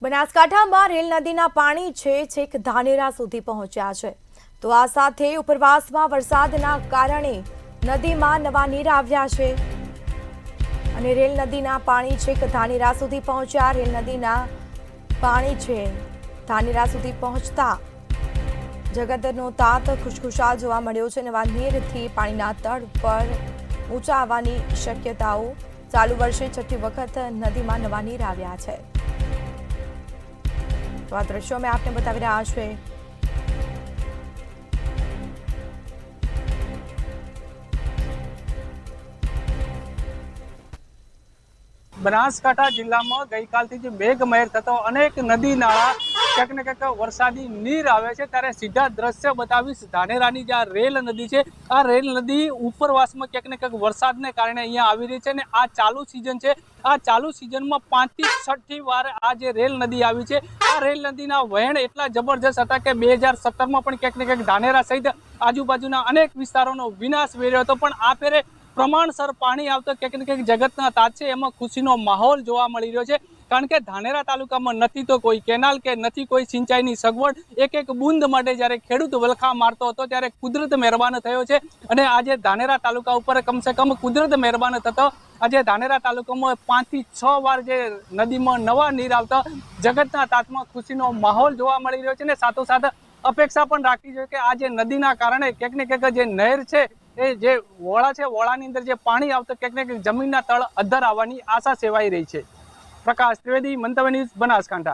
બનાસકાંઠામાં રેલ નદીના પાણી છેક ધાનેરા સુધી પહોંચ્યા છે। તો આ સાથે ઉપરવાસમાં વરસાદના કારણે નદીમાં નવા નીર આવ્યા છે અને રેલ નદીના પાણી છેક ધાનેરા સુધી પહોંચ્યા। રેલ નદીના પાણી છે ધાનેરા સુધી પહોંચતા જગતનો તાત ખુશખુશાલ જોવા મળ્યો છે। નવા નીરથી પાણીના તળ પર ઊંચા આવવાની શક્યતાઓ। ચાલુ વર્ષે છઠ્ઠી વખત નદીમાં નવા નીર આવ્યા છે। तो आ दृश्यों में आपने बतावी रहा है। बनासकांठा जिला में गई काल थी मेघमहेर थतो अनेक नदी नाळा क्यांक ने क्यांक वरसादी नीर आवे छे त्यारे सीधा दृश्य बतावीश धानेरानी जे रेल नदी छे। आ रेल नदी उपरवास में क्यांक ने क्यांक वरसादने कारणे अहींया आवी रही छे ने आ चालू सीजन छे। आ चालू सीजन में 5 થી 6 वार आ जे रेल नदी आवी छे। आ रेल नदीना वहेण एटला जबरदस्त हता के 2017 में पण क्यांक ने क्यांक धानेरा सहित आजूबाजूना अनेक विस्तारोनो विनाश वेर्यो हतो। पण आ फेरे प्रमाणसर पाणी आवता क्यांक ने क्यांक जगतना तात छे एमां खुशीनो माहोल जोवा मळी रह्यो छे। कारण के धानेरा तालुकामां नथी तो कोई केनाल के नथी कोई सिंचाईनी सगवड। एक एक बूंद माटे ज्यारे खेडूत वलखा मारतो हतो त्यारे कुदरत मेहरबान थयो छे अने आजे धानेरा तालुका उपर कम से कम कुदरत मेहरबान थतो आजे धानेरा तालुकामां 5 થી 6 वार जे नदीमां नवा नीर आवता जगतना तातमां खुशीनो माहोल जोवा मळी रह्यो छे। ने साथोसाथ अपेक्षा पण राखी जोईए के आ जे नदीना कारणे क्यांक ने क्यांक जे नहेर छे ए जे वोळा छे वोळानी अंदर जे पाणी आवतं क्यांक ने क्यांक जमीनना तळ अद्धर आववानी आशा सेवाई रही छे। प्रकाश त्रिवेदी, मंतव्य न्यूज, बनासकांठा।